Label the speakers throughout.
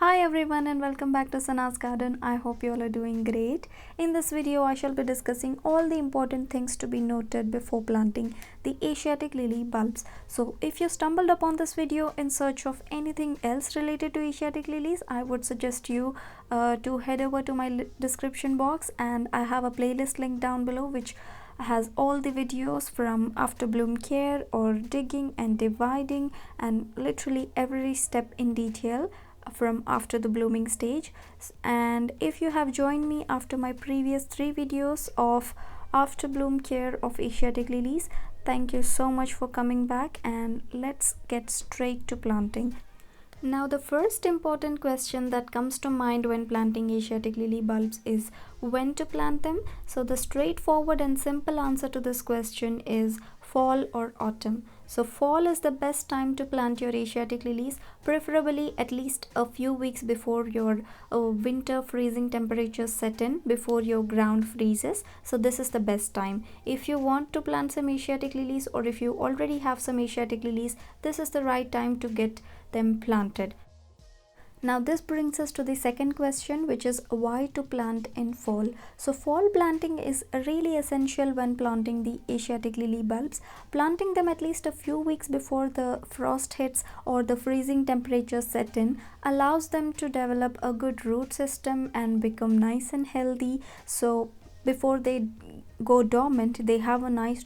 Speaker 1: Hi everyone and welcome back to SanaA's garden. I hope you all are doing great. In this video I shall be discussing all the important things to be noted before planting the Asiatic lily bulbs. So if you stumbled upon this video in search of anything else related to Asiatic lilies, I would suggest you to head over to my description box, and I have a playlist link down below which has all the videos from after bloom care or digging and dividing and literally every step in detail from after the blooming stage. And if you have joined me after my previous 3 videos of after bloom care of Asiatic lilies, thank you so much for coming back, and let's get straight to planting. Now, the first important question that comes to mind when planting Asiatic lily bulbs is when to plant them. So the straightforward and simple answer to this question is fall or autumn. So fall is the best time to plant your Asiatic lilies, preferably at least a few weeks before your winter freezing temperatures set in, before your ground freezes. So this is the best time. If you want to plant some Asiatic lilies, or if you already have some Asiatic lilies, this is the right time to get them planted. Now this brings us to the second question, which is why to plant in fall. So fall planting is really essential when planting the Asiatic lily bulbs. Planting them at least a few weeks before the frost hits or the freezing temperatures set in allows them to develop a good root system and become nice and healthy. So before they go dormant, they have a nice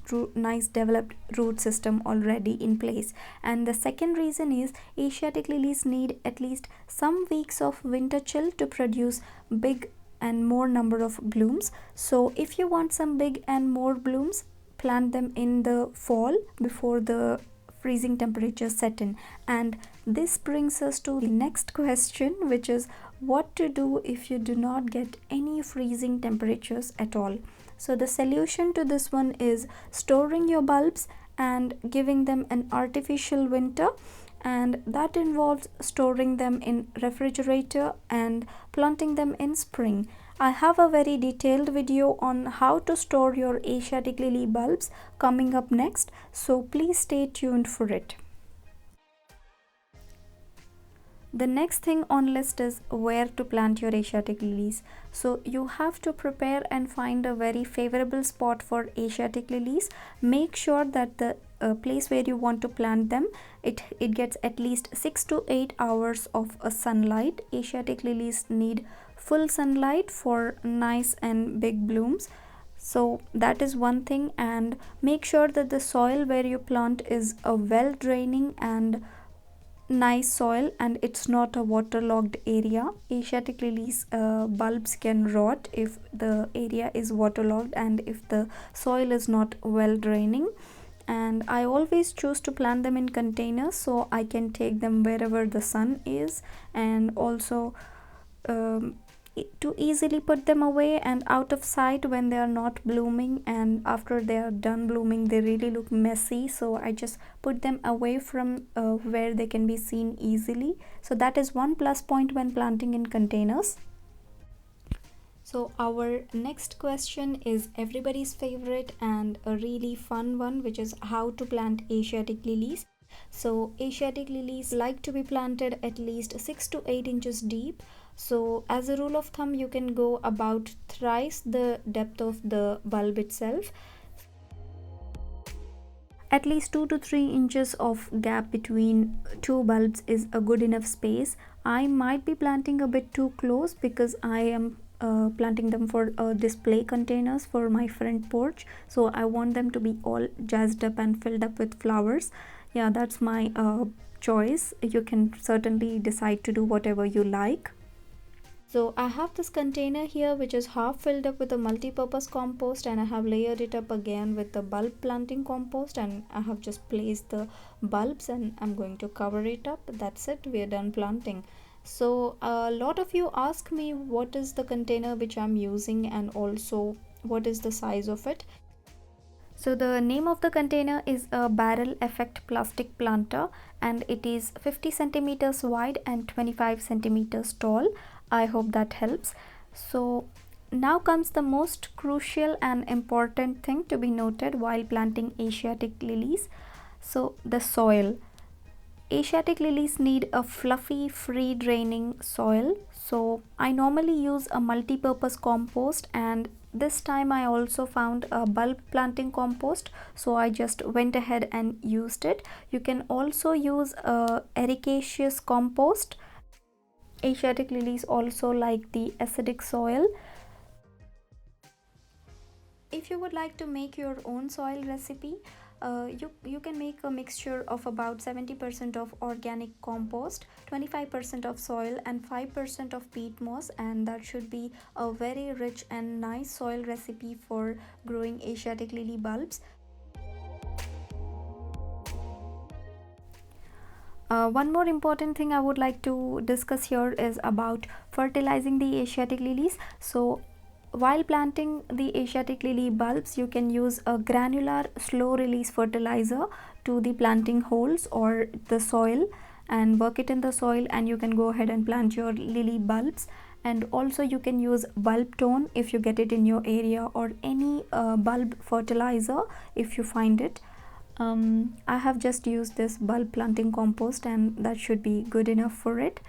Speaker 1: developed root system already in place. And the second reason is Asiatic lilies need at least some weeks of winter chill to produce big and more number of blooms. So if you want some big and more blooms, plant them in the fall before the freezing temperatures set in. And this brings us to the next question, which is what to do if you do not get any freezing temperatures at all. So the solution to this one is storing your bulbs and giving them an artificial winter, and that involves storing them in refrigerator and planting them in spring. I have a very detailed video on how to store your Asiatic lily bulbs coming up next, so please stay tuned for it. The next thing on list is where to plant your Asiatic lilies. So you have to prepare and find a very favorable spot for Asiatic lilies. Make sure that the place where you want to plant them, it gets at least 6 to 8 hours of sunlight. Asiatic lilies need full sunlight for nice and big blooms. So that is one thing. And make sure that the soil where you plant is a well draining and nice soil, and it's not a waterlogged area. Asiatic lilies bulbs can rot if the area is waterlogged and if the soil is not well draining. And I always choose to plant them in containers so I can take them wherever the sun is, and also to easily put them away and out of sight when they are not blooming, and after they are done blooming they really look messy. So I just put them away from where they can be seen easily. So that is one plus point when planting in containers. So our next question is everybody's favorite and a really fun one, which is how to plant Asiatic lilies. So Asiatic lilies like to be planted at least 6 to 8 inches deep. So as a rule of thumb, you can go about thrice the depth of the bulb itself. At least 2 to 3 inches of gap between two bulbs is a good enough space. I might be planting a bit too close because I am planting them for display containers for my front porch. So I want them to be all jazzed up and filled up with flowers. Yeah, that's my choice. You can certainly decide to do whatever you like. So I have this container here which is half filled up with a multi-purpose compost, and I have layered it up again with the bulb planting compost, and I have just placed the bulbs and I'm going to cover it up. That's it, we are done planting. So a lot of you ask me what is the container which I'm using and also what is the size of it. So the name of the container is a barrel effect plastic planter, and it is 50 centimeters wide and 25 centimeters tall. I hope that helps. So now comes the most crucial and important thing to be noted while planting Asiatic lilies. So the soil. Asiatic lilies need a fluffy, free draining soil. So I normally use a multi-purpose compost, and this time I also found a bulb planting compost, so I just went ahead and used it. You can also use a ericaceous compost. Asiatic lilies also like the acidic soil. If you would like to make your own soil recipe, you can make a mixture of about 70% of organic compost, 25% of soil, and 5% of peat moss, and that should be a very rich and nice soil recipe for growing Asiatic lily bulbs. One more important thing I would like to discuss here is about fertilizing the Asiatic lilies. So while planting the Asiatic lily bulbs, you can use a granular slow release fertilizer to the planting holes or the soil and work it in the soil, and you can go ahead and plant your lily bulbs. And also you can use bulb tone if you get it in your area, or any bulb fertilizer if you find it. I have just used this bulb planting compost, and that should be good enough for it.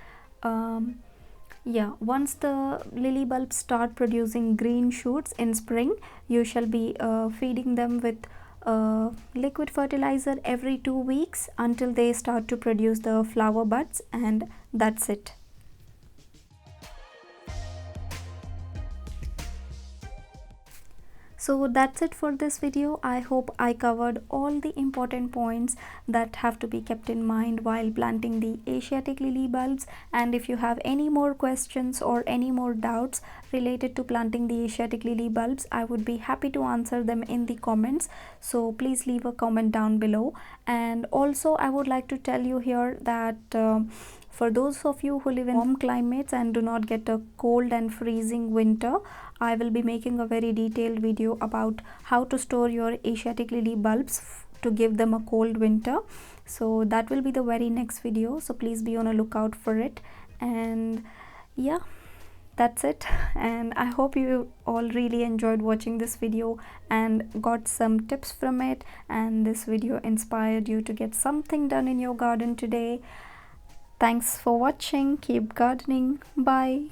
Speaker 1: Yeah, once the lily bulbs start producing green shoots in spring, you shall be feeding them with liquid fertilizer every 2 weeks until they start to produce the flower buds, and that's it. So that's it for this video. I hope I covered all the important points that have to be kept in mind while planting the Asiatic lily bulbs. And if you have any more questions or any more doubts related to planting the Asiatic lily bulbs, I would be happy to answer them in the comments. So please leave a comment down below. And also I would like to tell you here that for those of you who live in warm climates and do not get a cold and freezing winter, I will be making a very detailed video about how to store your Asiatic lily bulbs to give them a cold winter. So that will be the very next video, so please be on a lookout for it. And yeah, that's it. And I hope you all really enjoyed watching this video and got some tips from it, and this video inspired you to get something done in your garden today. Thanks for watching. Keep gardening. Bye.